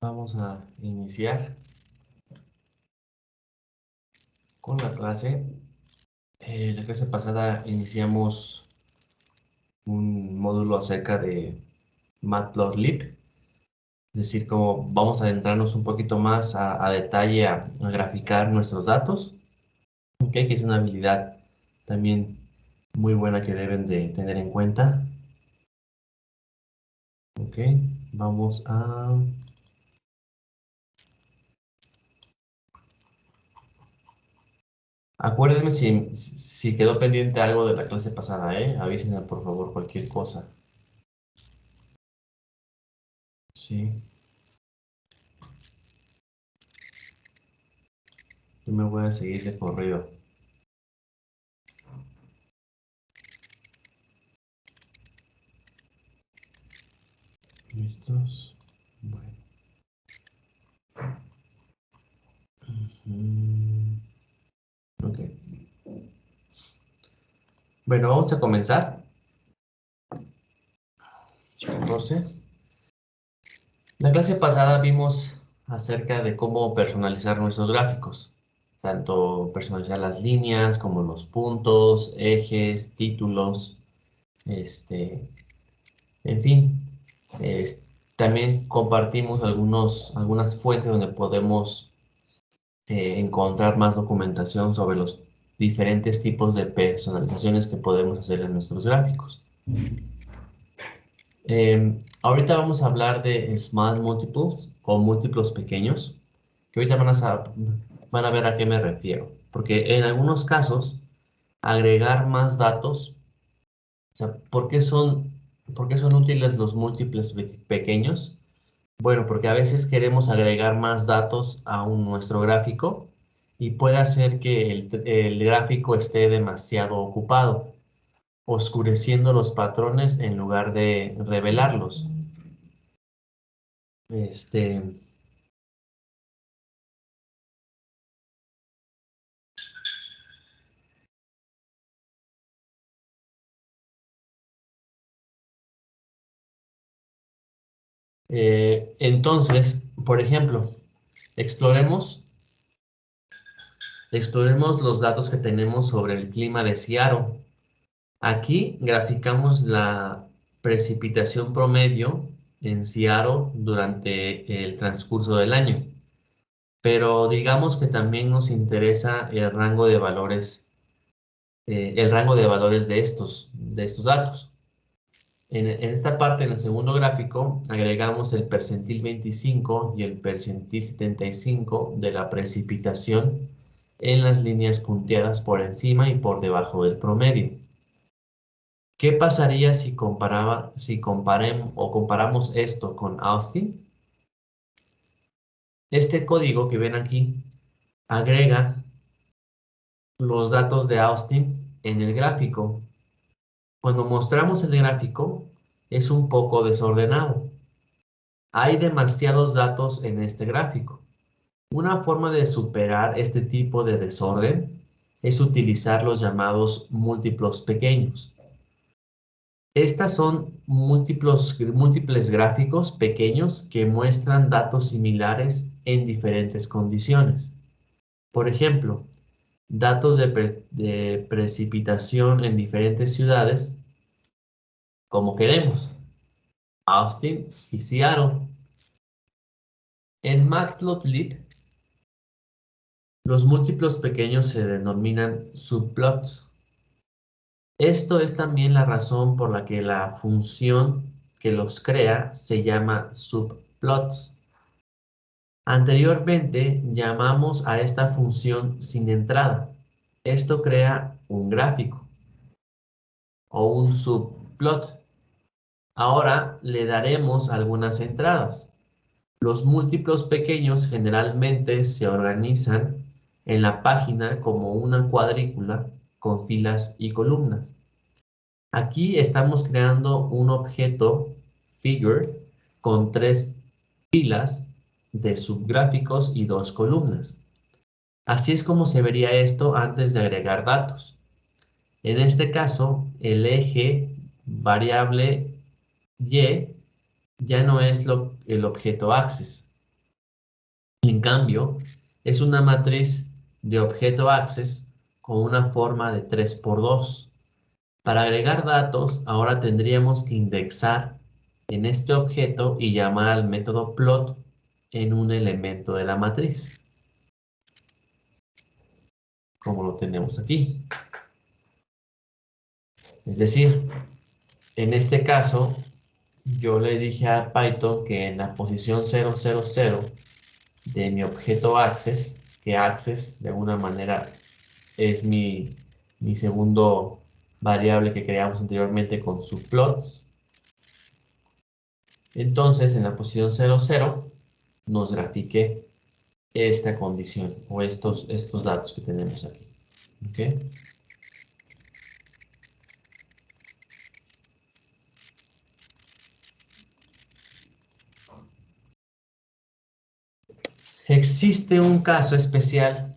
Vamos a iniciar con la clase. La clase pasada iniciamos un módulo acerca de Matplotlib, es decir, como vamos a adentrarnos un poquito más a detalle a graficar nuestros datos, que es una habilidad también muy buena que deben de tener en cuenta. Vamos a... Acuérdenme si quedó pendiente algo de la clase pasada, avísenme por favor cualquier cosa. Sí. Yo me voy a seguir de corrido. ¿Listos? Bueno. Ok. Bueno, vamos a comenzar. 14. La clase pasada vimos acerca de cómo personalizar nuestros gráficos. Tanto personalizar las líneas como los puntos, ejes, títulos, en fin. También compartimos algunas fuentes donde podemos encontrar más documentación sobre los diferentes tipos de personalizaciones que podemos hacer en nuestros gráficos. Ahorita vamos a hablar de small multiples o múltiplos pequeños, que ahorita van a ver a qué me refiero. Porque en algunos casos, agregar más datos, o sea, ¿por qué son útiles los múltiples pequeños? Bueno, porque a veces queremos agregar más datos a nuestro gráfico y puede hacer que el gráfico esté demasiado ocupado, oscureciendo los patrones en lugar de revelarlos. Entonces, por ejemplo, exploremos los datos que tenemos sobre el clima de Seattle. Aquí graficamos la precipitación promedio en Seattle durante el transcurso del año. Pero digamos que también nos interesa el rango de valores de estos datos. En esta parte, en el segundo gráfico, agregamos el percentil 25 y el percentil 75 de la precipitación en las líneas punteadas por encima y por debajo del promedio. ¿Qué pasaría si comparamos esto con Austin? Este código que ven aquí agrega los datos de Austin en el gráfico. Cuando mostramos el gráfico, es un poco desordenado. Hay demasiados datos en este gráfico. Una forma de superar este tipo de desorden es utilizar los llamados múltiplos pequeños. Estas son múltiples gráficos pequeños que muestran datos similares en diferentes condiciones. Por ejemplo, datos de precipitación en diferentes ciudades, como queremos, Austin y Seattle. En Matplotlib, los múltiplos pequeños se denominan subplots. Esto es también la razón por la que la función que los crea se llama subplots. Anteriormente llamamos a esta función sin entrada. Esto crea un gráfico o un subplot. Ahora le daremos algunas entradas. Los múltiplos pequeños generalmente se organizan en la página como una cuadrícula con filas y columnas. Aquí estamos creando un objeto figure con 3 filas de subgráficos y 2 columnas. Así es como se vería esto antes de agregar datos. En este caso, el eje variable y ya no es el objeto axis. En cambio, es una matriz de objeto access con una forma de 3×2. Para agregar datos, ahora tendríamos que indexar en este objeto y llamar al método plot en un elemento de la matriz, como lo tenemos aquí. Es decir, en este caso, yo le dije a Python que en la posición 000 de mi objeto access, que access de alguna manera es mi segundo variable que creamos anteriormente con subplots. Entonces, en la posición 0,0 nos grafique esta condición o estos datos que tenemos aquí. ¿Ok? Existe un caso especial.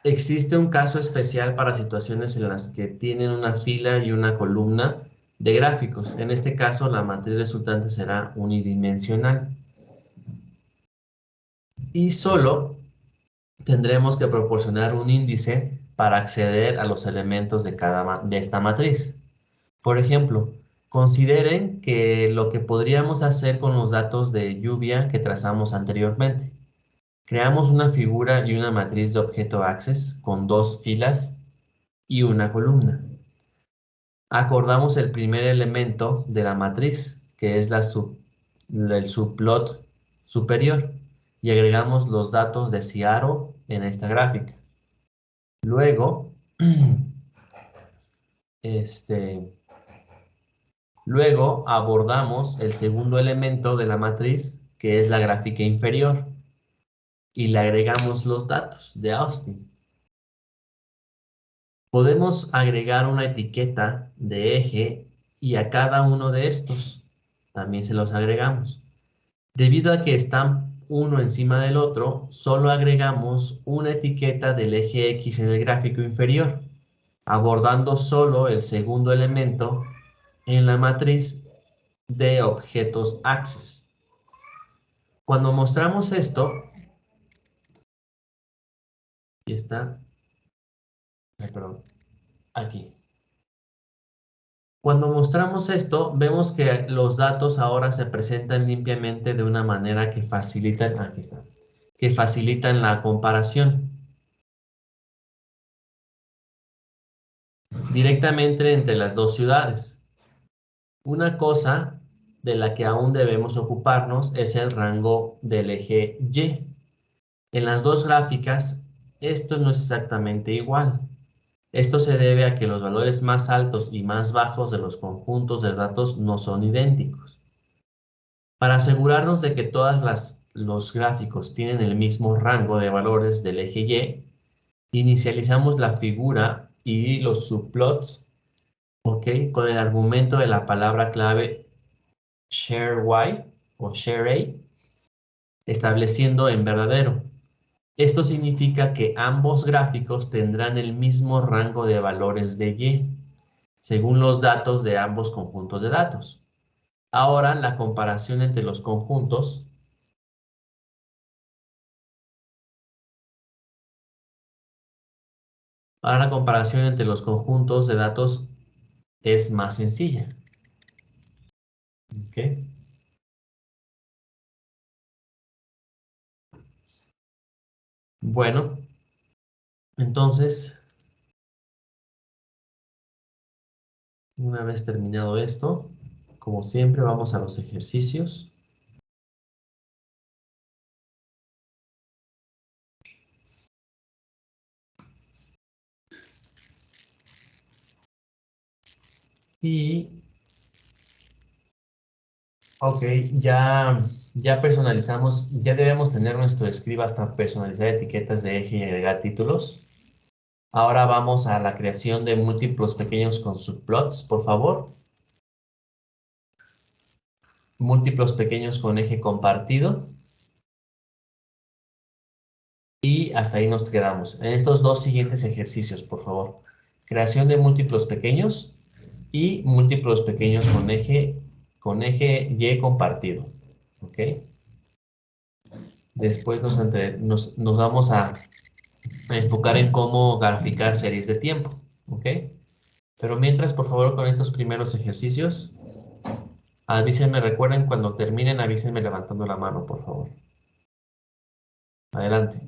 Existe un caso especial para situaciones en las que tienen una fila y una columna de gráficos. En este caso, la matriz resultante será unidimensional. Y solo tendremos que proporcionar un índice para acceder a los elementos de esta matriz. Por ejemplo, consideren que lo que podríamos hacer con los datos de lluvia que trazamos anteriormente. Creamos una figura y una matriz de objeto access con 2 filas y una columna. Acordamos el primer elemento de la matriz, que es el subplot superior, y agregamos los datos de Seattle en esta gráfica. Luego, luego abordamos el segundo elemento de la matriz, que es la gráfica inferior, y le agregamos los datos de Austin. Podemos agregar una etiqueta de eje y a cada uno de estos también se los agregamos. Debido a que están uno encima del otro, solo agregamos una etiqueta del eje X en el gráfico inferior, abordando solo el segundo elemento en la matriz de objetos access. Cuando mostramos esto, aquí está, perdón, aquí. Cuando mostramos esto, vemos que los datos ahora se presentan limpiamente de una manera que facilitan, aquí está, que facilitan la comparación directamente entre las dos ciudades. Una cosa de la que aún debemos ocuparnos es el rango del eje Y. En las dos gráficas, esto no es exactamente igual. Esto se debe a que los valores más altos y más bajos de los conjuntos de datos no son idénticos. Para asegurarnos de que todos los gráficos tienen el mismo rango de valores del eje Y, inicializamos la figura y los subplots, ¿ok?, con el argumento de la palabra clave shareY o shareA, estableciendo en verdadero. Esto significa que ambos gráficos tendrán el mismo rango de valores de Y, según los datos de ambos conjuntos de datos. Ahora la comparación entre los conjuntos de datos es más sencilla. ¿Ok? Bueno, entonces, una vez terminado esto, como siempre, vamos a los ejercicios. Y, ok, ya personalizamos, ya debemos tener nuestro script hasta personalizar etiquetas de eje y agregar títulos. Ahora vamos a la creación de múltiplos pequeños con subplots, por favor. Múltiplos pequeños con eje compartido. Y hasta ahí nos quedamos. En estos dos siguientes ejercicios, por favor. Creación de múltiplos pequeños y múltiplos pequeños con eje Y compartido. ¿ok? Después nos vamos a enfocar en cómo graficar series de tiempo, ¿ok? Pero mientras, por favor, con estos primeros ejercicios, avísenme, recuerden, cuando terminen, avísenme levantando la mano, por favor. Adelante.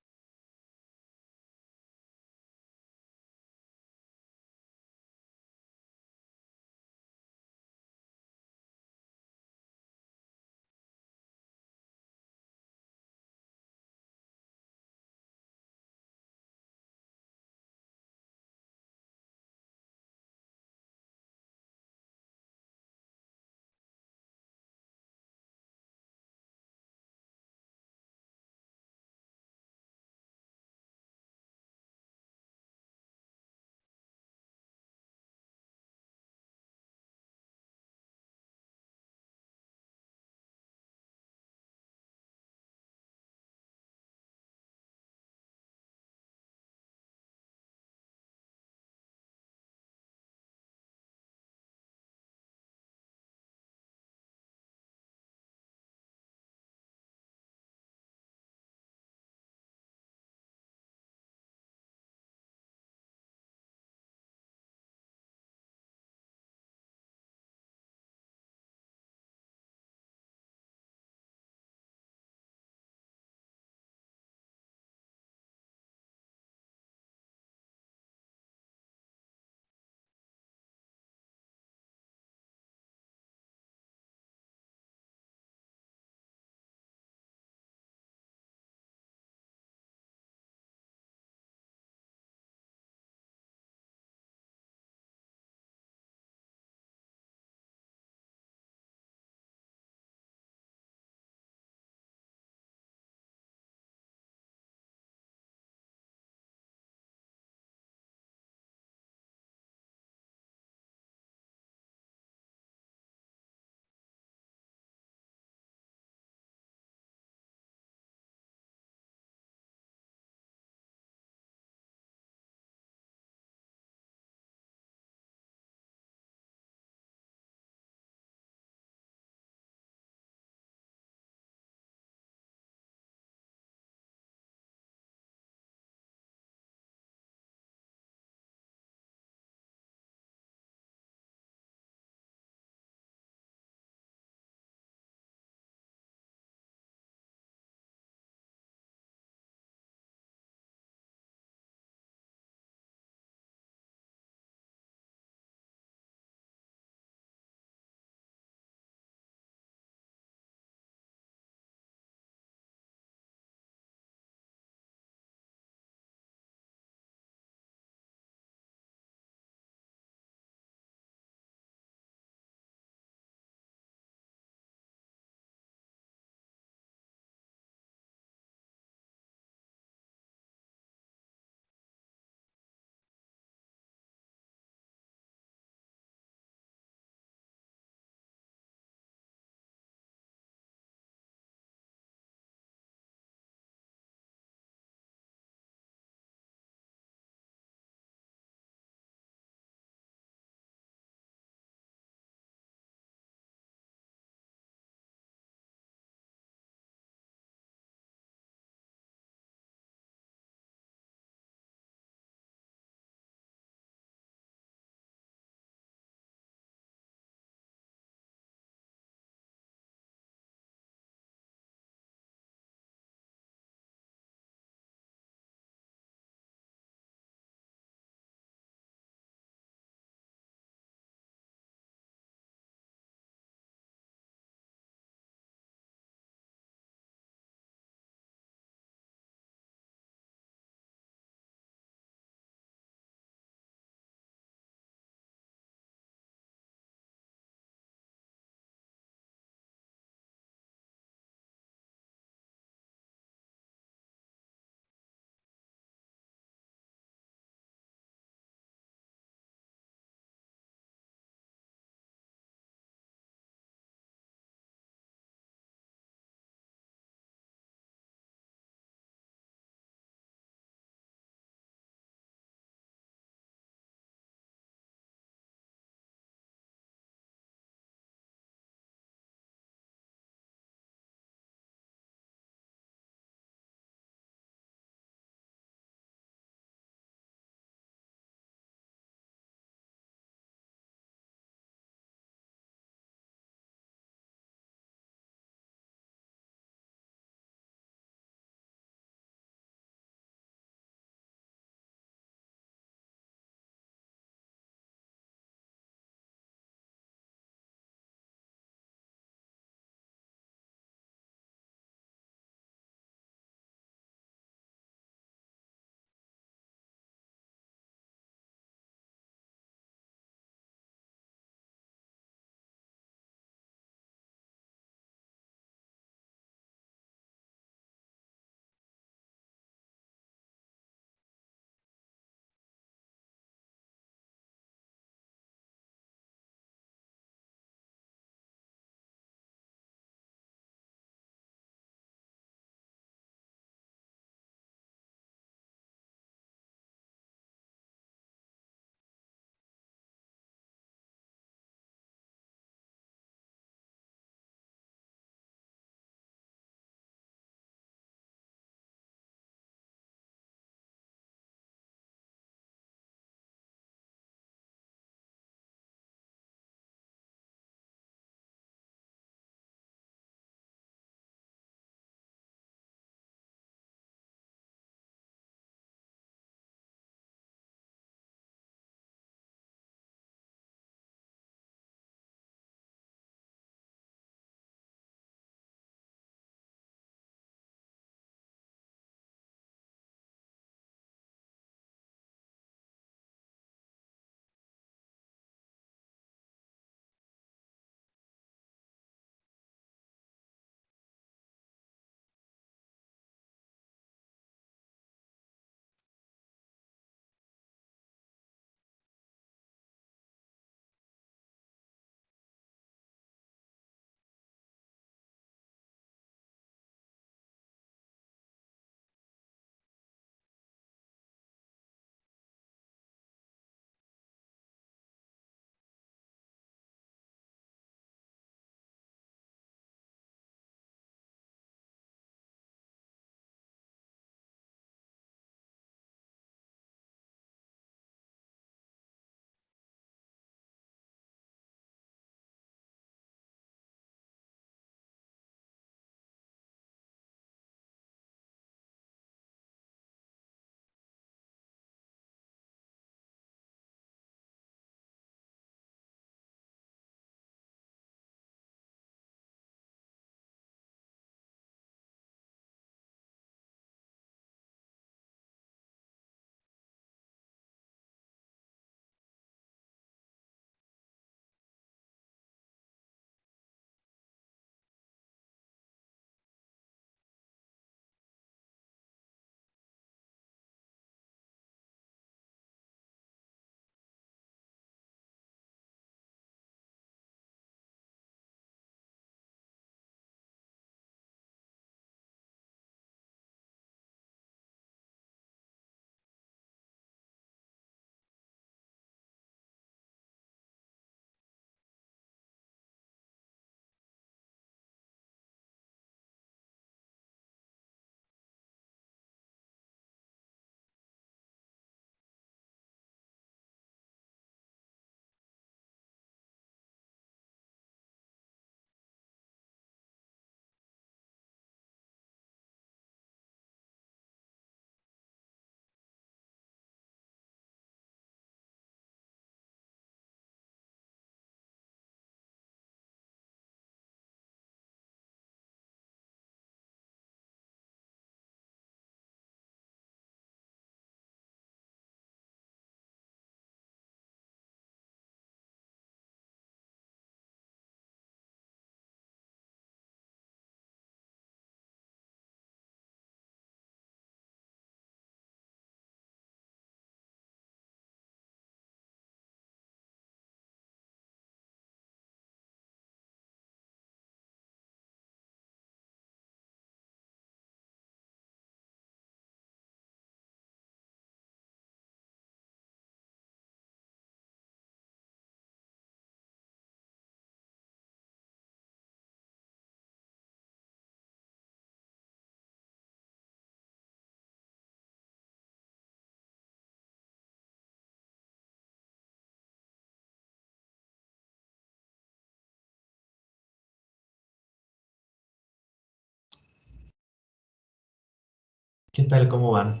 ¿Qué tal? ¿Cómo van?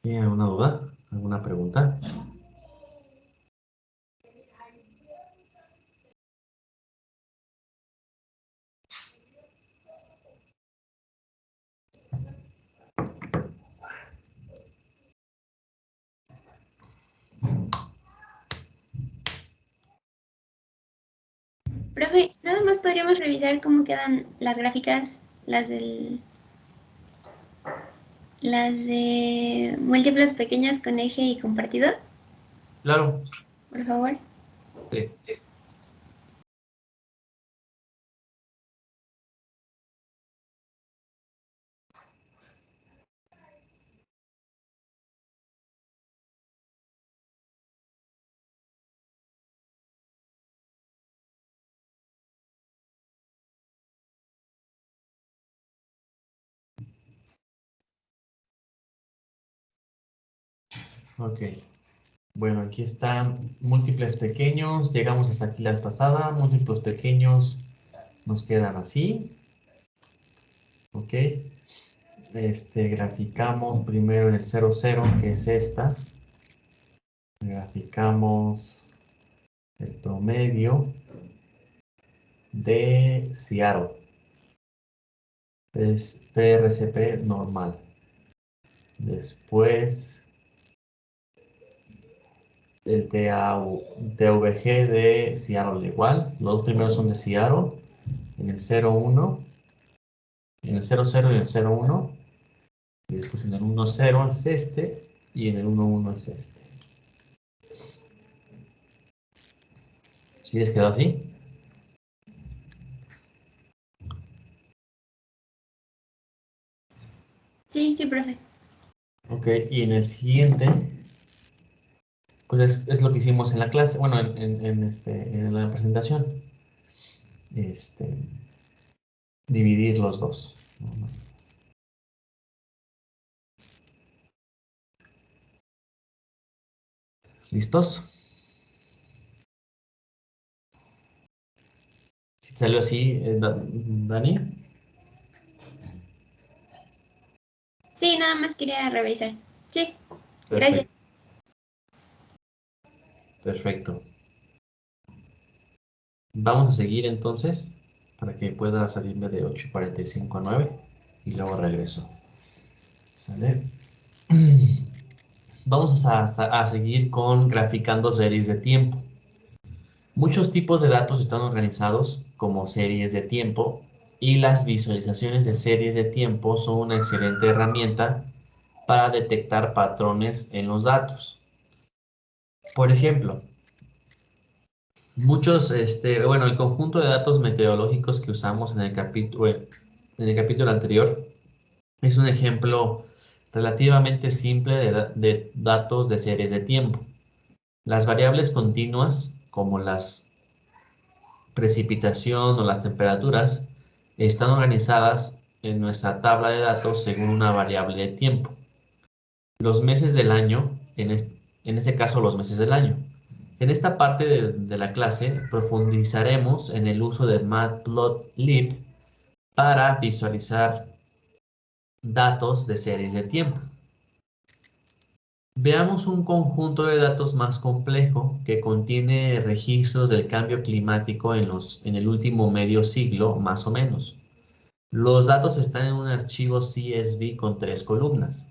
¿Tienen alguna duda? ¿Alguna pregunta? Profe, nada más podríamos revisar cómo quedan las gráficas, las de múltiplos pequeños con eje y compartido, Claro. por favor. Sí. Ok. Bueno, aquí están múltiples pequeños. Llegamos hasta aquí la vez pasada. Múltiplos pequeños nos quedan así. Ok. Graficamos primero en el 0,0, que es esta. Graficamos el promedio de Seattle. Es PRCP normal. Después el TVG de Seattle igual. Los dos primeros son de Seattle. En el 0,1, en el 0,0 y en el 0,1. Y después en el 1,0 es este. Y en el 1,1 es este. ¿Sí les quedó así? Sí, sí, profe. Ok, y en el siguiente, pues es lo que hicimos en la clase, bueno, en la presentación. Este, dividir los dos. ¿Listos? Si te salió así, Dani. Sí, nada más quería revisar. Sí, gracias. Perfecto, perfecto. Vamos a seguir entonces para que pueda salirme de 8:45 a 9 y luego regreso. ¿Sale? Vamos a seguir con graficando series de tiempo. Muchos tipos de datos están organizados como series de tiempo y las visualizaciones de series de tiempo son una excelente herramienta para detectar patrones en los datos. Por ejemplo, bueno, el conjunto de datos meteorológicos que usamos en el capítulo anterior es un ejemplo relativamente simple de datos de series de tiempo. Las variables continuas, como las precipitación o las temperaturas, están organizadas en nuestra tabla de datos según una variable de tiempo. Los meses del año, en este caso los meses del año. En esta parte de la clase profundizaremos en el uso de Matplotlib para visualizar datos de series de tiempo. Veamos un conjunto de datos más complejo que contiene registros del cambio climático en el último medio siglo, más o menos. Los datos están en un archivo CSV con 3 columnas.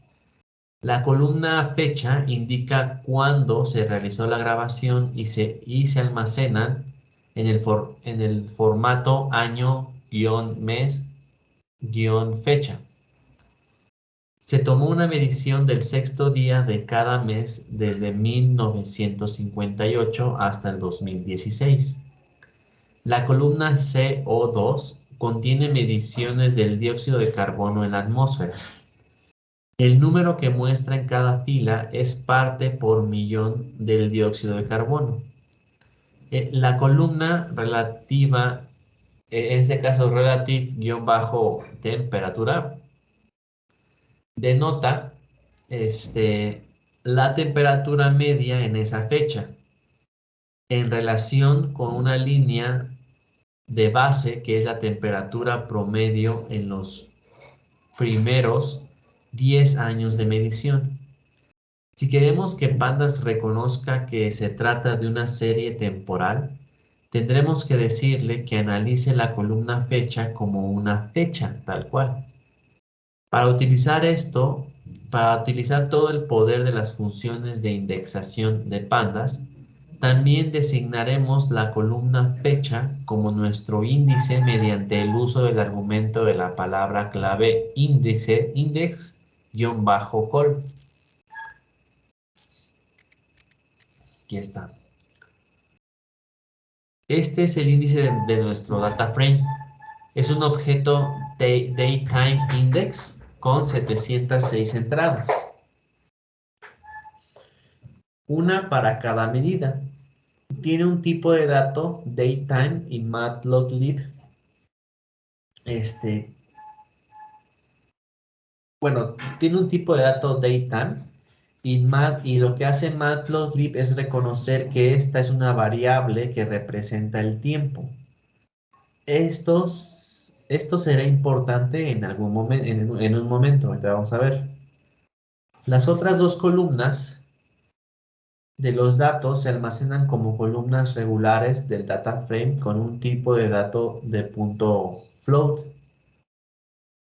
La columna fecha indica cuándo se realizó la grabación y se almacenan en el formato año-mes-fecha. Se tomó una medición del sexto día de cada mes desde 1958 hasta el 2016. La columna CO2 contiene mediciones del dióxido de carbono en la atmósfera. El número que muestra en cada fila es parte por millón del dióxido de carbono. La columna relativa, en este caso relative-temperatura, denota la temperatura media en esa fecha en relación con una línea de base que es la temperatura promedio en los primeros 10 años de medición. Si queremos que Pandas reconozca que se trata de una serie temporal, tendremos que decirle que analice la columna fecha como una fecha, tal cual. Para utilizar esto, para utilizar todo el poder de las funciones de indexación de Pandas, también designaremos la columna fecha como nuestro índice mediante el uso del argumento de la palabra clave índice, index-call. Aquí está. Este es el índice de nuestro data frame. Es un objeto Daytime Index con 706 entradas. Una para cada medida. Tiene un tipo de dato Daytime y Matplotlib. Bueno, tiene un tipo de dato Daytime y lo que hace Matplotlib es reconocer que esta es una variable que representa el tiempo. Esto será importante en algún momento, en un momento, ahorita vamos a ver. Las otras dos columnas de los datos se almacenan como columnas regulares del data frame con un tipo de dato de punto float,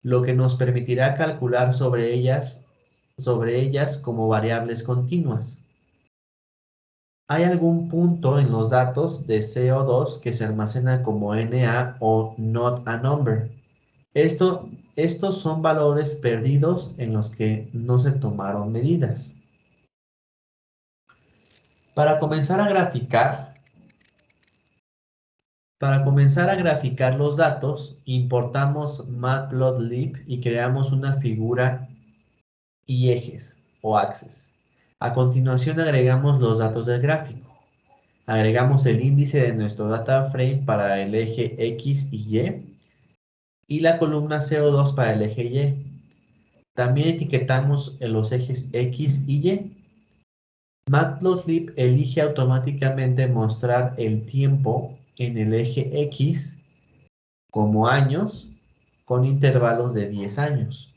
lo que nos permitirá calcular sobre ellas como variables continuas. Hay algún punto en los datos de CO2 que se almacena como NA o not a number. Estos son valores perdidos en los que no se tomaron medidas. Para comenzar a graficar los datos, importamos Matplotlib y creamos una figura y ejes o axes. A continuación agregamos los datos del gráfico. Agregamos el índice de nuestro data frame para el eje X y la columna CO2 para el eje Y. También etiquetamos los ejes X y Y. Matplotlib elige automáticamente mostrar el tiempo en el eje X como años con intervalos de 10 años.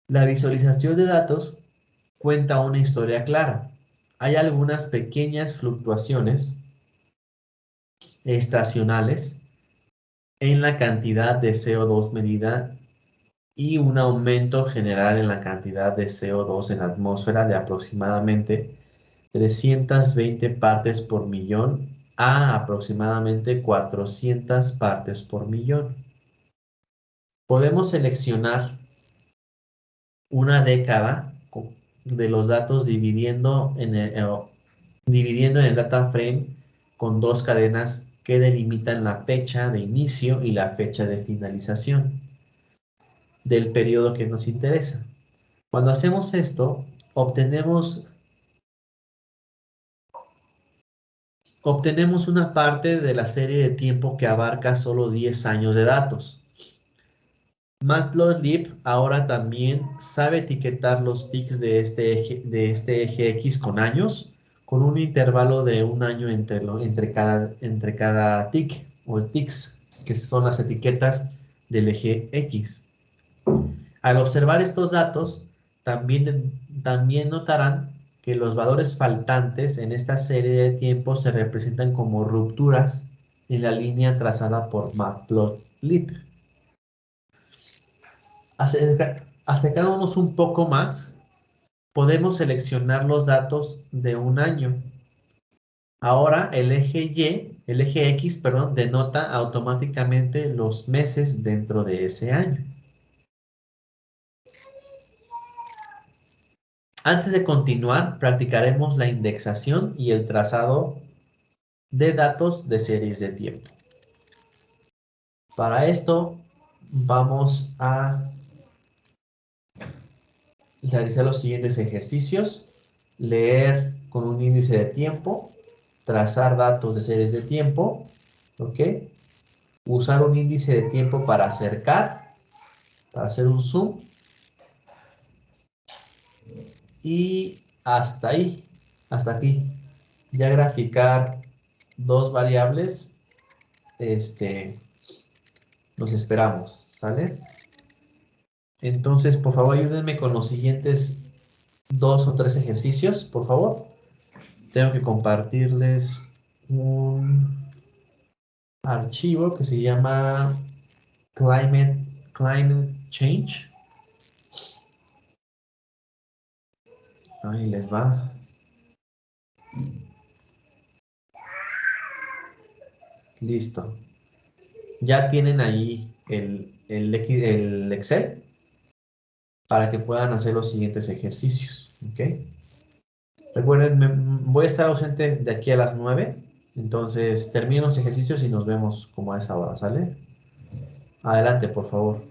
La visualización de datos cuenta una historia clara. Hay algunas pequeñas fluctuaciones estacionales en la cantidad de CO2 medida y un aumento general en la cantidad de CO2 en la atmósfera de aproximadamente 320 partes por millón a aproximadamente 400 partes por millón. Podemos seleccionar una década de los datos dividiendo en el data frame con dos cadenas que delimitan la fecha de inicio y la fecha de finalización del periodo que nos interesa. Cuando hacemos esto, obtenemos una parte de la serie de tiempo que abarca solo 10 años de datos. Matplotlib ahora también sabe etiquetar los ticks de este eje X con años, con un intervalo de un año entre cada tick o ticks, que son las etiquetas del eje X. Al observar estos datos, también notarán que los valores faltantes en esta serie de tiempos se representan como rupturas en la línea trazada por Matplotlib. Acercándonos un poco más, podemos seleccionar los datos de un año. Ahora el eje X, perdón, denota automáticamente los meses dentro de ese año. Antes de continuar, practicaremos la indexación y el trazado de datos de series de tiempo. Para esto, vamos a realizar los siguientes ejercicios: leer con un índice de tiempo, trazar datos de series de tiempo, ¿ok? Usar un índice de tiempo para acercar, para hacer un zoom, y hasta ahí, hasta aquí. Ya graficar dos variables, nos esperamos, ¿sale? Entonces, por favor, ayúdenme con los siguientes 2 o 3 ejercicios, por favor. Tengo que compartirles un archivo que se llama Climate Change. Ahí les va. Listo. Ya tienen ahí el Excel para que puedan hacer los siguientes ejercicios. ¿Ok? Recuerden, voy a estar ausente de aquí a las 9. Entonces, termino los ejercicios y nos vemos como a esa hora, ¿sale? Adelante, por favor.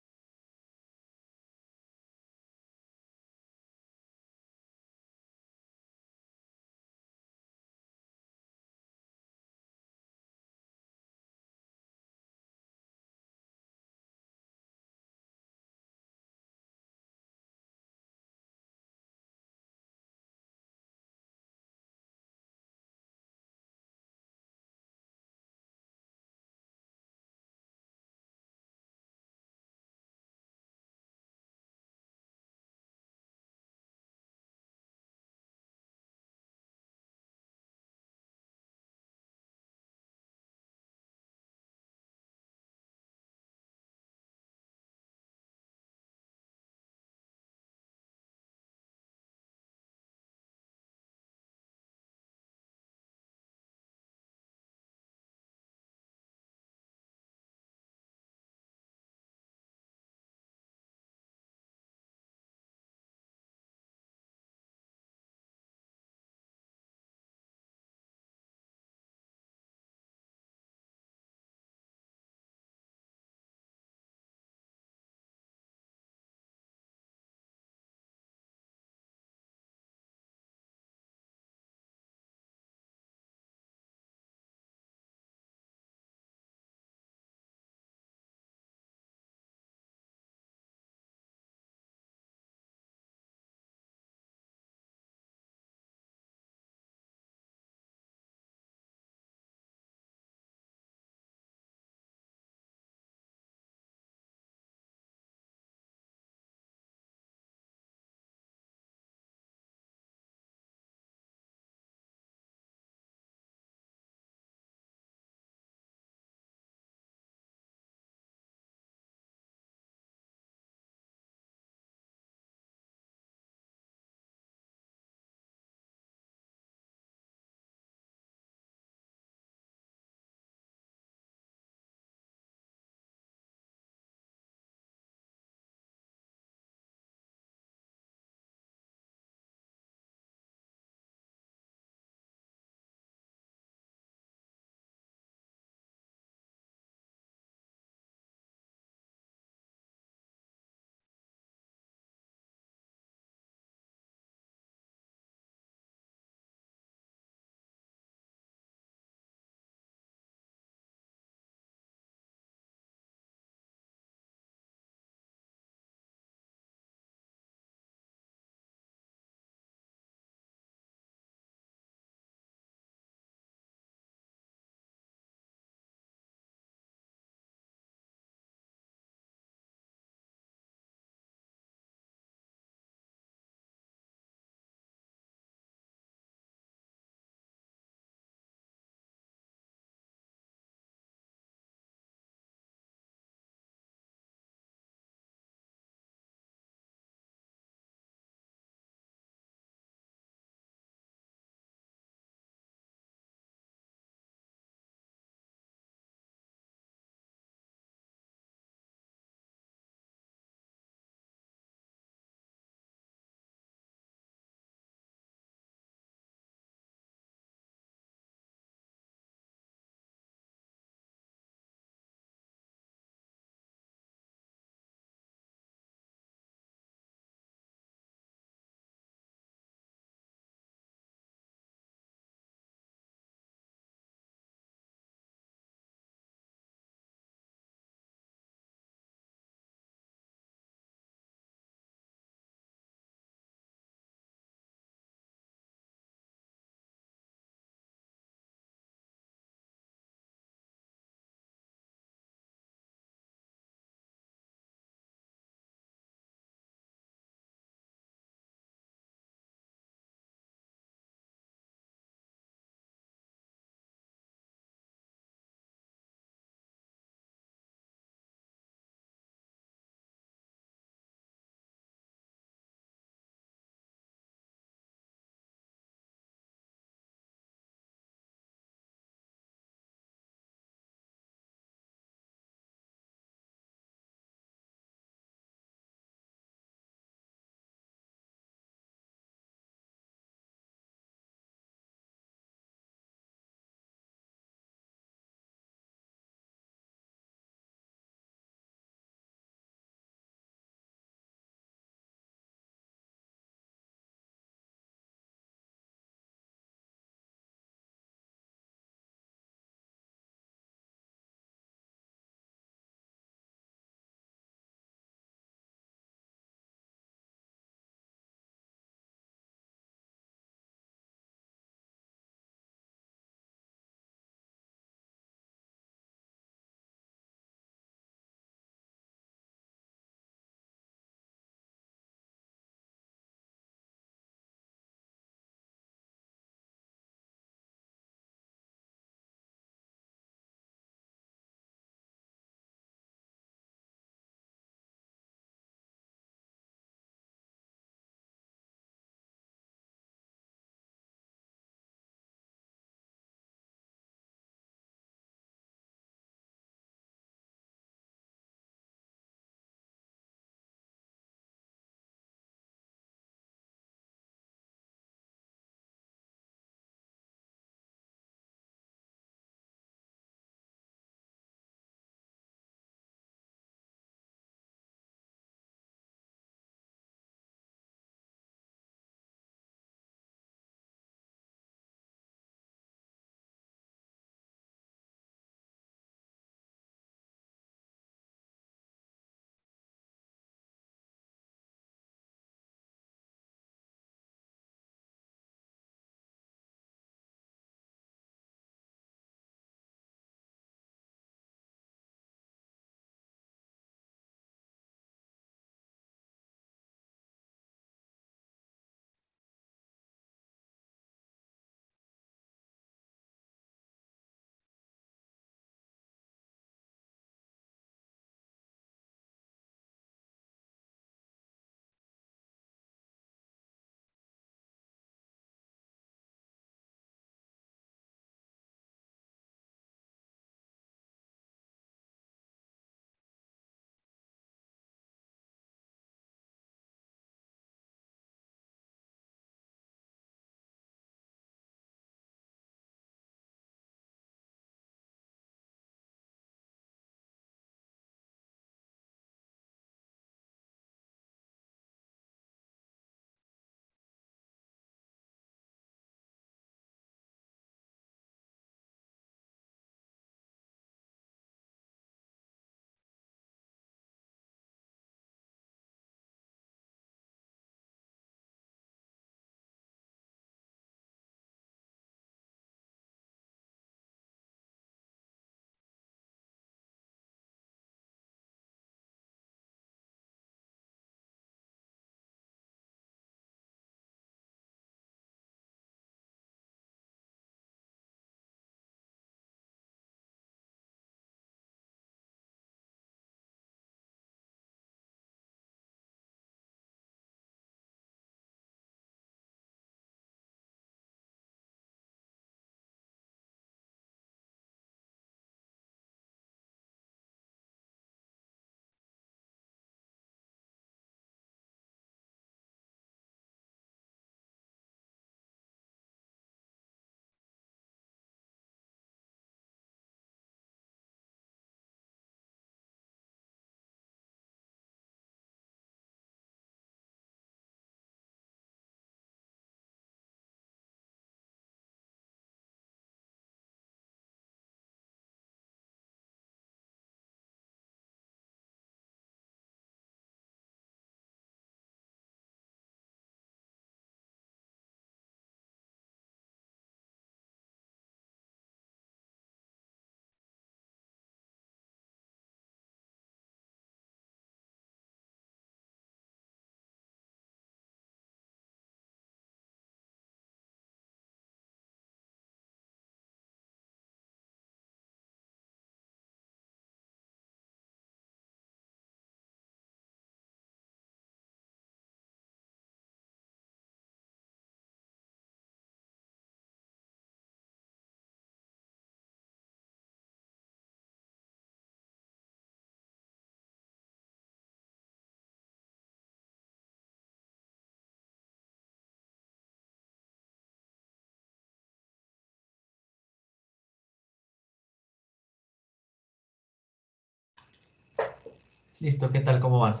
Listo, ¿qué tal? ¿Cómo van?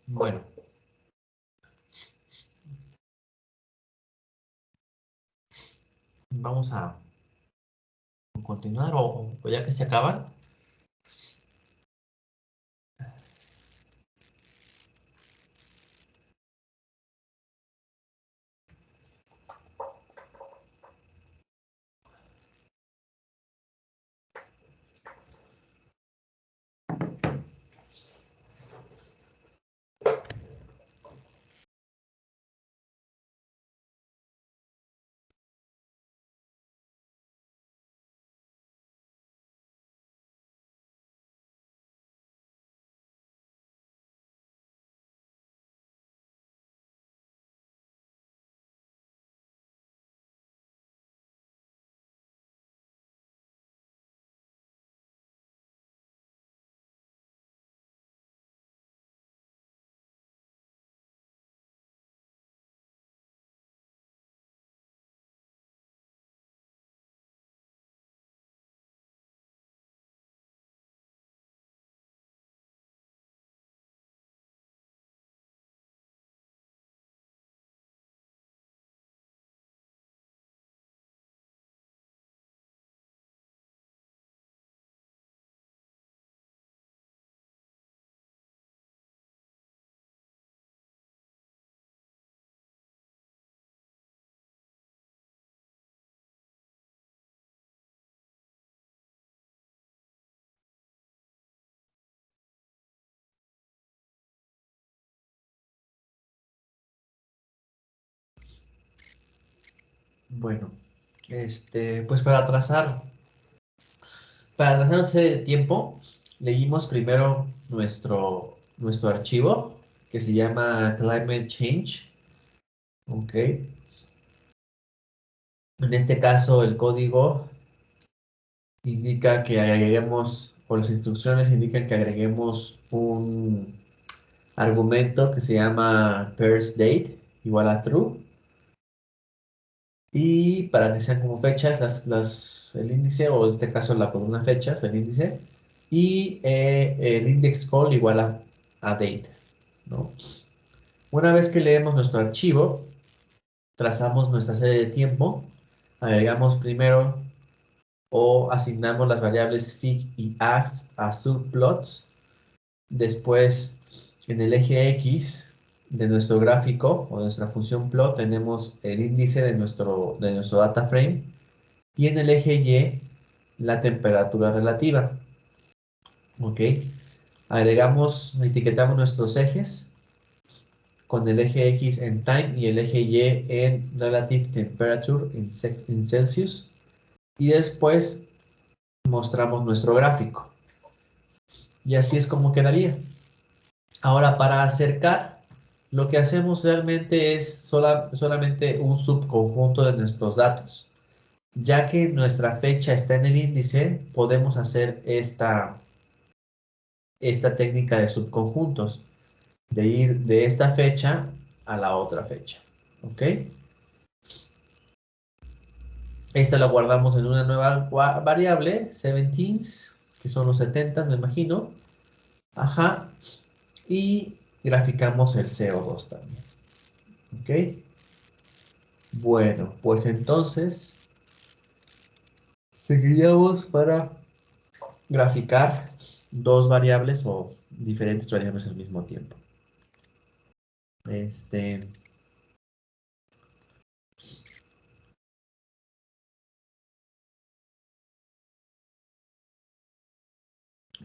Bueno, vamos a continuar o ya que se acaban. Bueno, pues para trazar una serie de tiempo, leímos primero nuestro archivo que se llama Climate Change. Ok. En este caso, el código indica que agreguemos, o las instrucciones indican que agreguemos un argumento que se llama first date igual a true. Y para que sean como fechas, el índice, o en este caso la columna fechas, el índice, y el index call igual a date, ¿no? Una vez que leemos nuestro archivo, trazamos nuestra serie de tiempo, agregamos primero o asignamos las variables fig y as a subplots. Después, en el eje X de nuestro gráfico o de nuestra función plot tenemos el índice de nuestro data frame, y en el eje Y la temperatura relativa. ¿Ok? Etiquetamos nuestros ejes con el eje X en time y el eje Y en relative temperature en Celsius. Y después mostramos nuestro gráfico. Y así es como quedaría. Ahora, para acercar, lo que hacemos realmente es solamente un subconjunto de nuestros datos. Ya que nuestra fecha está en el índice, podemos hacer esta técnica de subconjuntos, de ir de esta fecha a la otra fecha. ¿Ok? Esta la guardamos en una nueva variable, 17s, que son los 70, me imagino. Ajá. Y graficamos el CO2 también. ¿Ok? Bueno, pues entonces seguiríamos para graficar dos variables o diferentes variables al mismo tiempo. Este,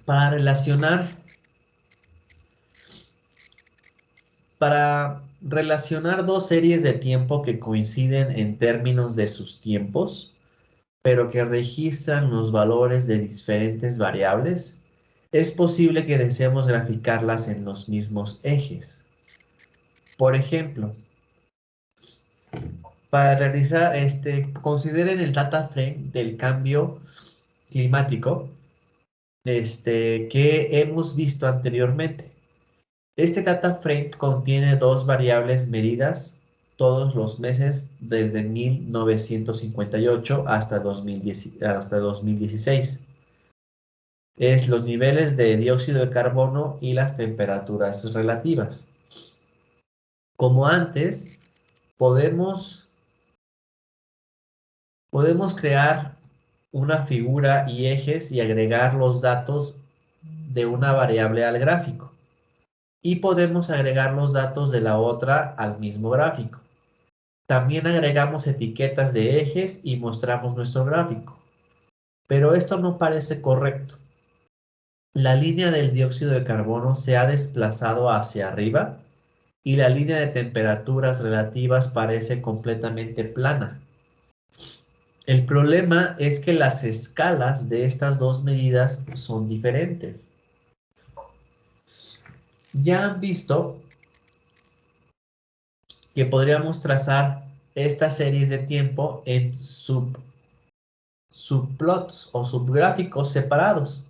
para relacionar, dos series de tiempo que coinciden en términos de sus tiempos, pero que registran los valores de diferentes variables, es posible que deseemos graficarlas en los mismos ejes. Por ejemplo, para realizar consideren el data frame del cambio climático que hemos visto anteriormente. Este data frame contiene dos variables medidas todos los meses desde 1958 hasta 2016. Es los niveles de dióxido de carbono y las temperaturas relativas. Como antes, podemos crear una figura y ejes y agregar los datos de una variable al gráfico. Y podemos agregar los datos de la otra al mismo gráfico. También agregamos etiquetas de ejes y mostramos nuestro gráfico. Pero esto no parece correcto. La línea del dióxido de carbono se ha desplazado hacia arriba y la línea de temperaturas relativas parece completamente plana. El problema es que las escalas de estas dos medidas son diferentes. Ya han visto que podríamos trazar estas series de tiempo en subplots o subgráficos separados.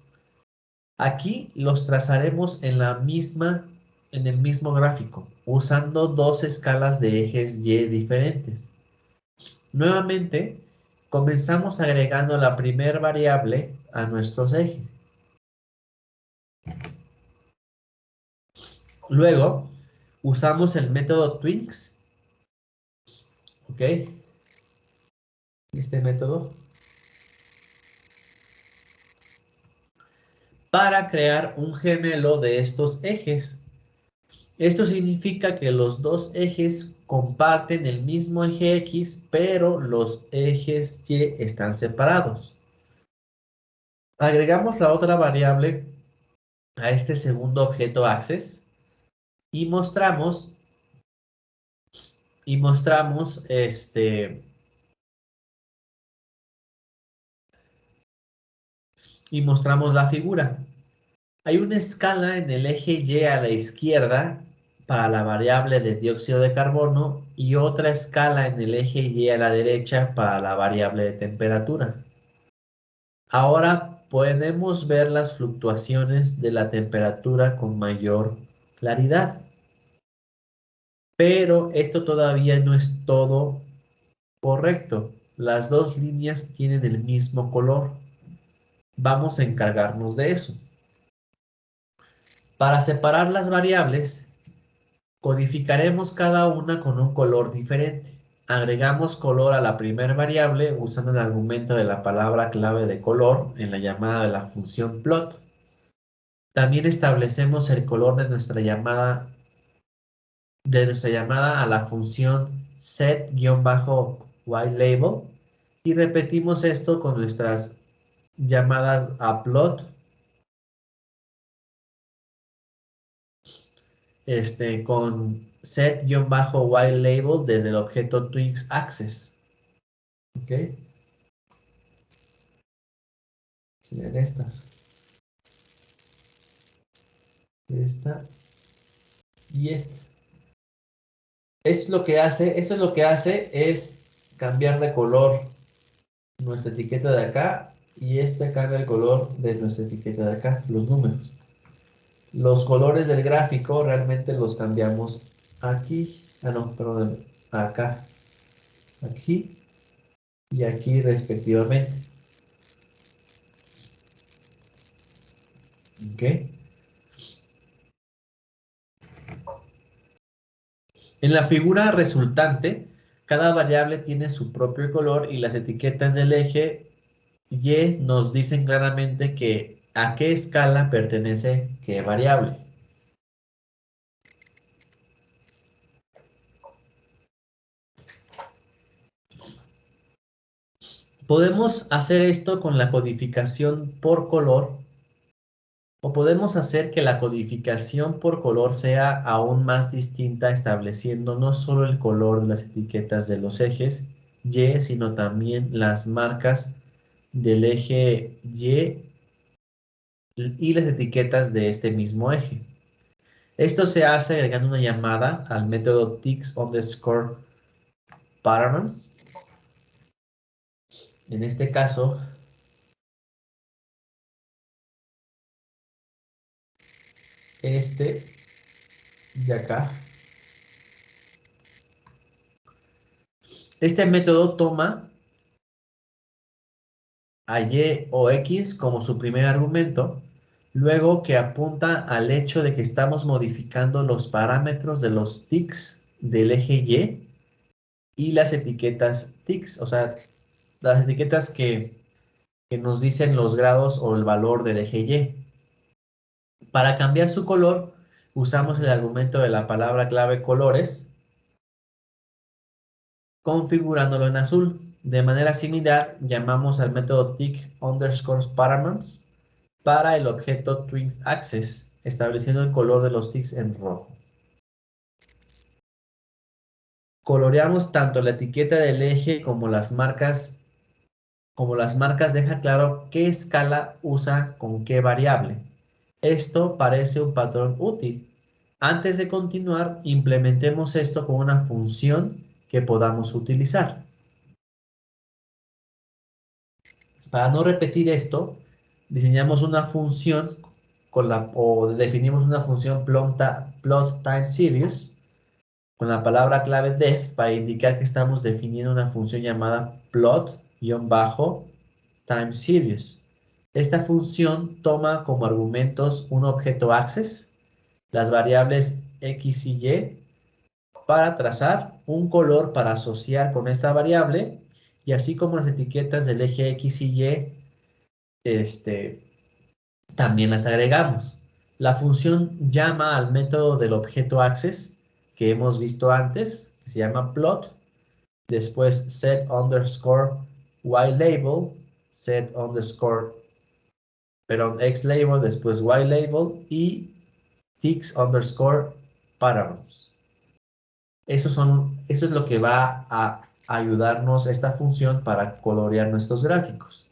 Aquí los trazaremos en el mismo gráfico, usando dos escalas de ejes Y diferentes. Nuevamente, comenzamos agregando la primera variable a nuestros ejes. Luego, usamos el método Twinks, ¿ok? Este método, para crear un gemelo de estos ejes. Esto significa que los dos ejes comparten el mismo eje X, pero los ejes Y están separados. Agregamos la otra variable a este segundo objeto Access y mostramos la figura. Hay una escala en el eje Y a la izquierda para la variable de dióxido de carbono y otra escala en el eje Y a la derecha para la variable de temperatura. Ahora podemos ver las fluctuaciones de la temperatura con mayor claridad. Pero esto todavía no es todo correcto. Las dos líneas tienen el mismo color. Vamos a encargarnos de eso. Para separar las variables, codificaremos cada una con un color diferente. Agregamos color a la primera variable usando el argumento de la palabra clave de color en la llamada de la función plot. También establecemos el color de nuestra llamada a la función set-whitelabel y repetimos esto con nuestras llamadas a plot, con set-whitelabel desde el objeto TwinksAccess. ¿Ok? Serían estas. Esta y esta. Eso es lo que hace es cambiar de color nuestra etiqueta de acá y esta cambia el color de nuestra etiqueta de acá, los números. Los colores del gráfico realmente los cambiamos aquí, no, perdón, acá, aquí y aquí respectivamente. ¿Ok? En la figura resultante, cada variable tiene su propio color y las etiquetas del eje Y nos dicen claramente que a qué escala pertenece qué variable. Podemos hacer esto con la codificación por color o podemos hacer que la codificación por color sea aún más distinta estableciendo no solo el color de las etiquetas de los ejes Y, sino también las marcas del eje y las etiquetas de este mismo eje. Esto se hace agregando una llamada al método ticks_patterns. En este caso, este de acá Este método toma a Y o X como su primer argumento, luego que apunta al hecho de que estamos modificando los parámetros de los tics del eje y las etiquetas tics, o sea, las etiquetas que nos dicen los grados o el valor del eje Y. Para cambiar su color, usamos el argumento de la palabra clave colores, configurándolo en azul. De manera similar, llamamos al método tick underscore paramount para el objeto twinAxis, estableciendo el color de los ticks en rojo. Coloreamos tanto la etiqueta del eje como las marcas deja claro qué escala usa con qué variable. Esto parece un patrón útil. Antes de continuar, implementemos esto con una función que podamos utilizar. Para no repetir esto, diseñamos una función o definimos una función plot time series con la palabra clave def para indicar que estamos definiendo una función llamada plot-time series. Esta función toma como argumentos un objeto access, las variables x y y, para trazar un color para asociar con esta variable, y así como las etiquetas del eje x y y, también las agregamos. La función llama al método del objeto access que hemos visto antes, que se llama plot, después set underscore ylabel, set underscore, perdón, xlabel, después ylabel y ticks underscore params. Eso es lo que va a ayudarnos esta función para colorear nuestros gráficos.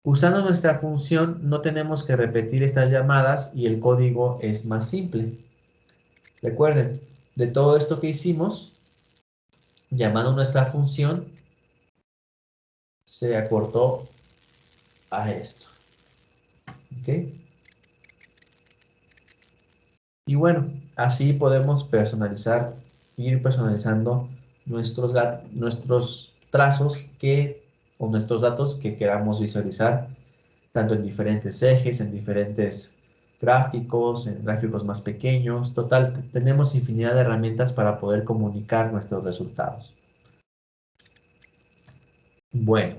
Usando nuestra función no tenemos que repetir estas llamadas y el código es más simple. Recuerden, de todo esto que hicimos, llamando nuestra función, se acortó a esto. ¿Ok? Y bueno, así podemos ir personalizando nuestros trazos o nuestros datos que queramos visualizar, tanto en diferentes ejes, en diferentes gráficos, en gráficos más pequeños. Total, tenemos infinidad de herramientas para poder comunicar nuestros resultados. Bueno.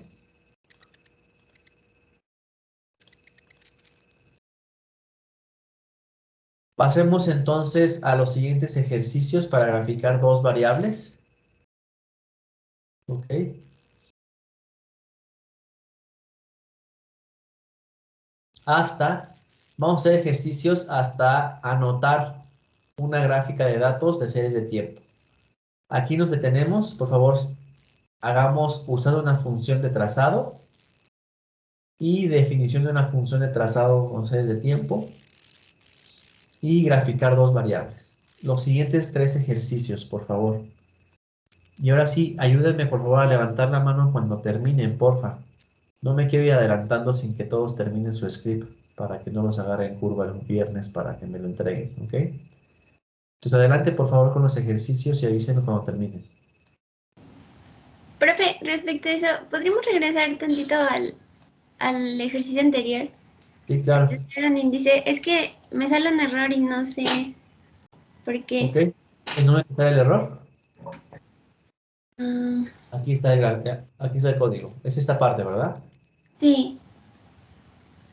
Pasemos entonces a los siguientes ejercicios para graficar dos variables. Ok. Vamos a hacer ejercicios hasta anotar una gráfica de datos de series de tiempo. Aquí nos detenemos, por favor, hagamos usando una función de trazado y definición de una función de trazado con series de tiempo y graficar dos variables. Los siguientes tres ejercicios, por favor. Y ahora sí, ayúdenme por favor a levantar la mano cuando terminen, porfa. No me quiero ir adelantando sin que todos terminen su script para que no los agarre en curva el viernes para que me lo entreguen, ¿ok? Entonces adelante por favor con los ejercicios y avísenme cuando terminen. Profe, respecto a eso, ¿podríamos regresar tantito al ejercicio anterior? Sí, claro. Era un índice. Es que me sale un error y no sé por qué. ¿Ok? ¿En dónde está el error? Ah, Aquí está el código. Es esta parte, ¿verdad? sí,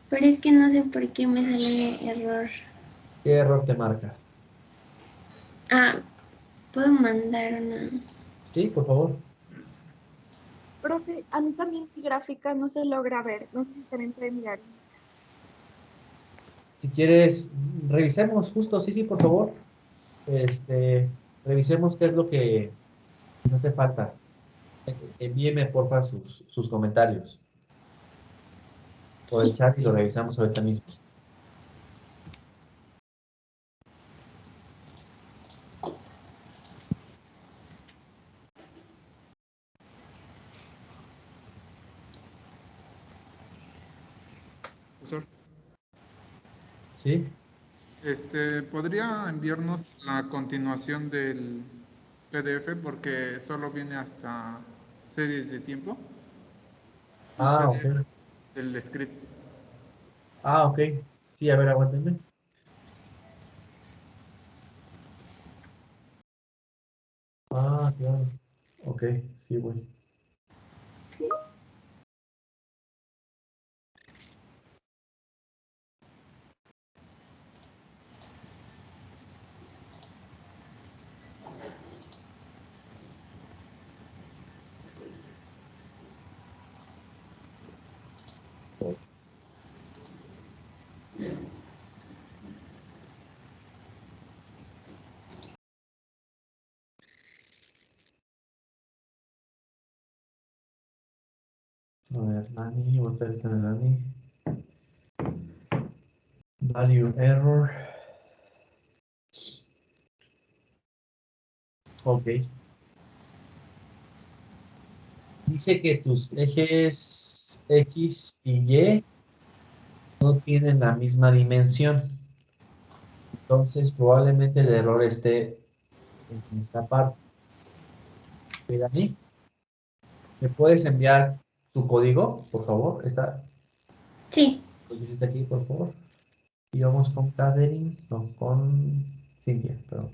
pero es que no sé por qué me sale error. ¿Qué error te marca? Ah, puedo mandar una. Sí, por favor. Profe, a mí también mi gráfica no se logra ver. No sé si también puede mirar. Si quieres, revisemos justo, sí, por favor. Revisemos qué es lo que nos hace falta. Envíeme, porfa, sus comentarios por el Sí. chat y lo revisamos ahorita mismo. Profesor, ¿Sí? ¿podría enviarnos la continuación del PDF porque solo viene hasta series de tiempo. El Ah, ok. PDF del script. Ah, ok. Sí, a ver, aguántenme. Ah, claro. Ok, sí, voy. A ver, Dani, voy a estar en Dani. Value error. Ok. Dice que tus ejes X y Y no tienen la misma dimensión. Entonces, probablemente el error esté en esta parte. ¿Ok, Dani? ¿Me puedes enviar tu código, por favor? Sí. Lo que hiciste aquí, por favor. Y vamos con Catherine, no, con Cintia, perdón.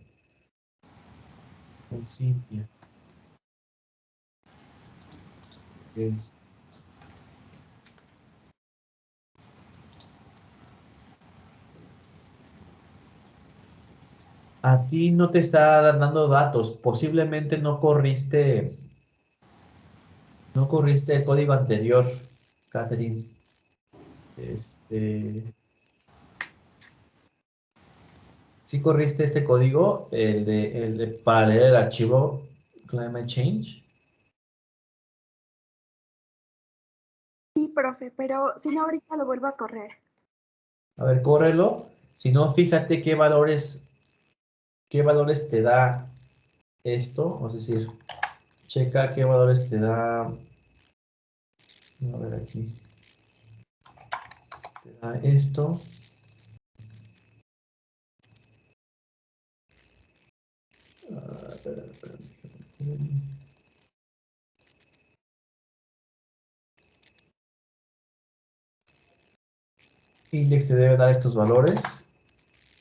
Con Cintia. Ok. A ti no te está dando datos. Posiblemente no corriste el código anterior, Catherine. ¿Sí corriste este código, para leer el archivo Climate Change? Sí, profe, pero si no, ahorita lo vuelvo a correr. A ver, córrelo. Si no, fíjate qué valores te da esto. Es decir, checa qué valores te da. A ver aquí. Te da esto. Espérame. Index te debe dar estos valores.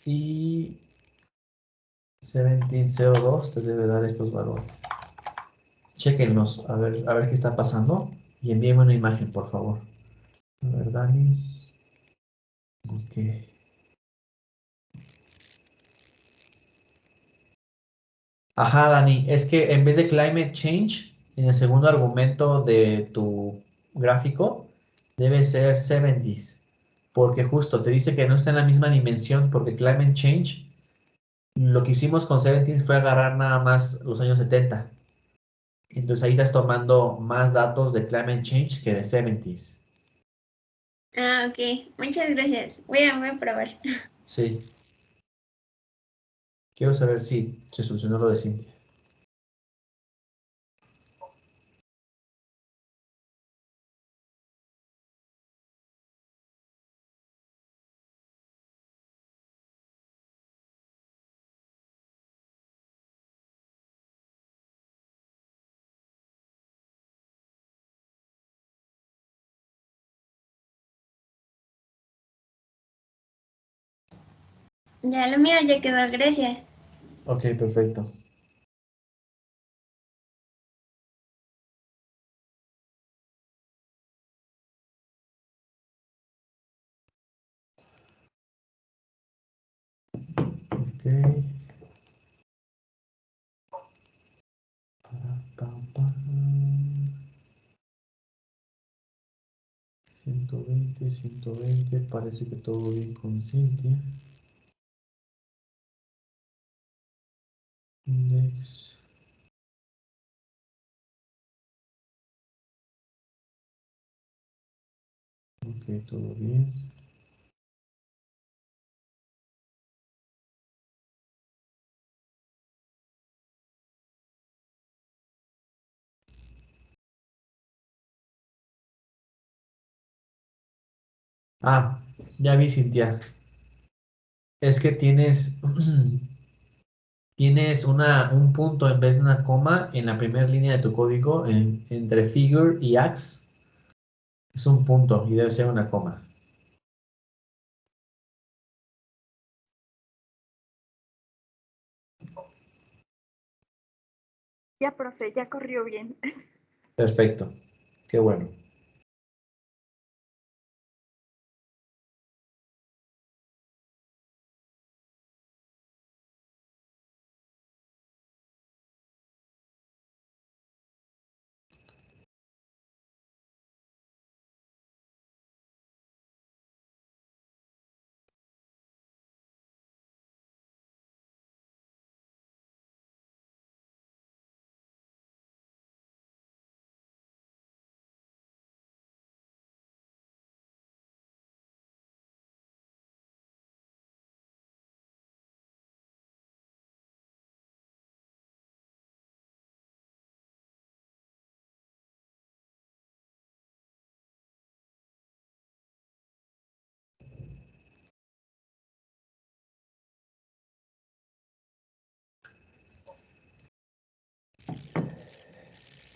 Y 1702 te debe dar estos valores. Chequenlos, a ver qué está pasando. Y envíenme una imagen, por favor. A ver, Dani. Ok. Ajá, Dani, es que en vez de climate change, en el segundo argumento de tu gráfico, debe ser 70s. Porque justo te dice que no está en la misma dimensión, porque climate change, lo que hicimos con 70s fue agarrar nada más los años 70. Entonces ahí estás tomando más datos de climate change que de 70s. Ah, ok. Muchas gracias. Voy a probar. Sí. Quiero saber si se solucionó lo de Cintia. Ya lo mío ya quedó. Gracias. Ok, perfecto. Ok. Pam, pam. 120, parece que todo bien con Cintia. Index. Ok, todo bien. Ah, ya vi, Cintia. Es que tienes tienes un punto en vez de una coma en la primera línea de tu código entre figure y ax. Es un punto y debe ser una coma. Ya, profe, ya corrió bien. Perfecto. Qué bueno.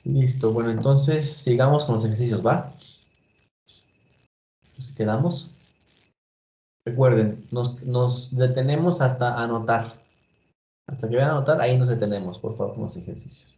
Listo. Bueno, entonces sigamos con los ejercicios, ¿va? Nos quedamos. Recuerden, nos detenemos hasta anotar. Hasta que vayan a anotar, ahí nos detenemos, por favor, con los ejercicios.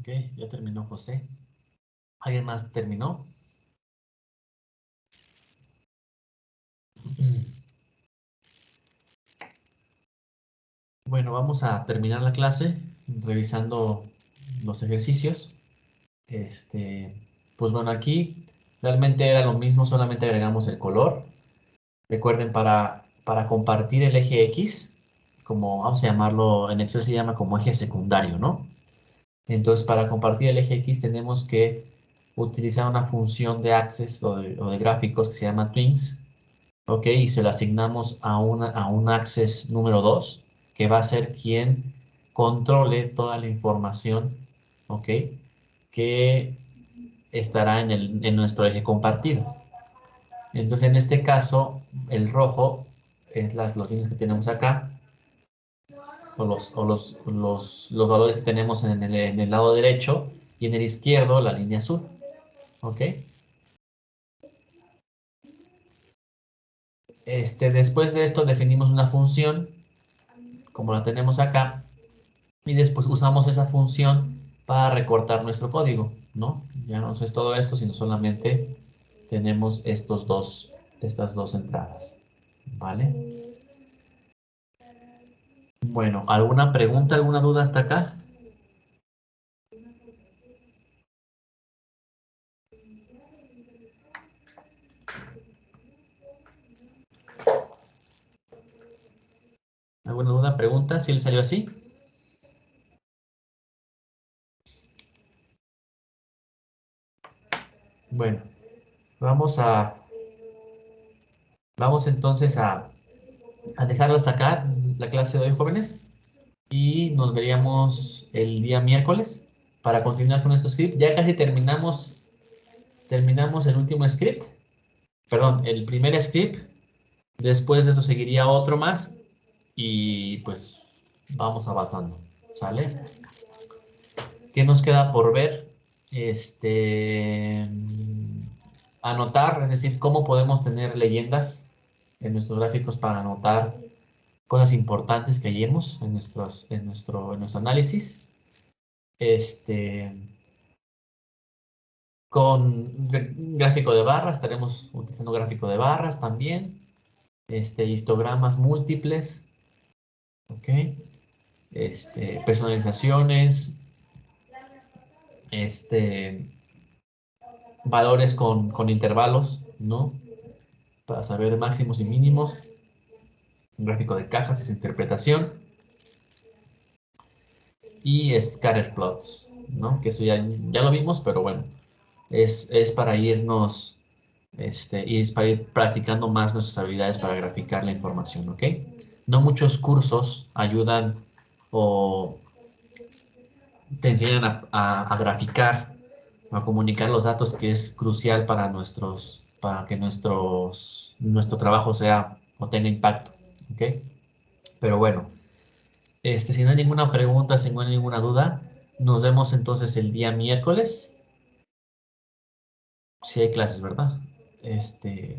Ok, ya terminó José. ¿Alguien más terminó? Bueno, vamos a terminar la clase revisando los ejercicios. Pues bueno, aquí realmente era lo mismo, solamente agregamos el color. Recuerden, para compartir el eje X, como vamos a llamarlo, en Excel se llama como eje secundario, ¿no? Entonces, para compartir el eje X tenemos que utilizar una función de access o de gráficos que se llama twins, ¿ok? Y se lo asignamos a un access número 2, que va a ser quien controle toda la información, ¿ok? Que estará en nuestro eje compartido. Entonces, en este caso, el rojo es los líneas que tenemos acá, o los valores que tenemos en el lado derecho, y en el izquierdo la línea azul. ¿Ok? Después de esto definimos una función, como la tenemos acá, y después usamos esa función para recortar nuestro código, ¿no? Ya no es todo esto, sino solamente tenemos estas dos entradas, ¿vale? Bueno, ¿alguna pregunta, alguna duda hasta acá? ¿Alguna duda, pregunta? ¿Sí le salió así? Bueno, vamos entonces a dejarlo hasta acá, la clase de hoy, jóvenes, y nos veríamos el día miércoles para continuar con nuestro script. Ya casi terminamos el último script, perdón, el primer script. Después de eso seguiría otro más y pues vamos avanzando, ¿sale? ¿Qué nos queda por ver? Anotar, es decir, cómo podemos tener leyendas en nuestros gráficos para anotar cosas importantes que hallemos en nuestro análisis. Con gráfico de barras, estaremos utilizando gráfico de barras también. Histogramas múltiples. ¿Ok? Personalizaciones. Valores con intervalos, ¿no? Para saber máximos y mínimos. Un gráfico de cajas es interpretación. Y scatter plots, ¿no? Que eso ya lo vimos, pero bueno, es para irnos, y es para ir practicando más nuestras habilidades para graficar la información, ¿ok? No muchos cursos ayudan o te enseñan a graficar, a comunicar los datos, que es crucial para que nuestro trabajo sea o tenga impacto, ¿ok? Pero bueno. Si no hay ninguna pregunta, si no hay ninguna duda, nos vemos entonces el día miércoles. Si hay clases, ¿verdad?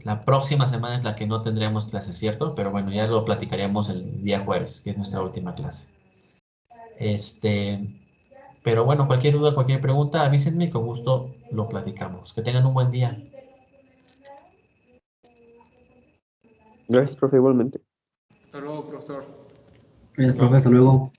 La próxima semana es la que no tendremos clases, ¿cierto? Pero bueno, ya lo platicaríamos el día jueves, que es nuestra última clase. Pero bueno, cualquier duda, cualquier pregunta, avísenme y con gusto lo platicamos. Que tengan un buen día. Gracias, profe, igualmente. Hasta luego, profesor. Gracias, profe, hasta luego.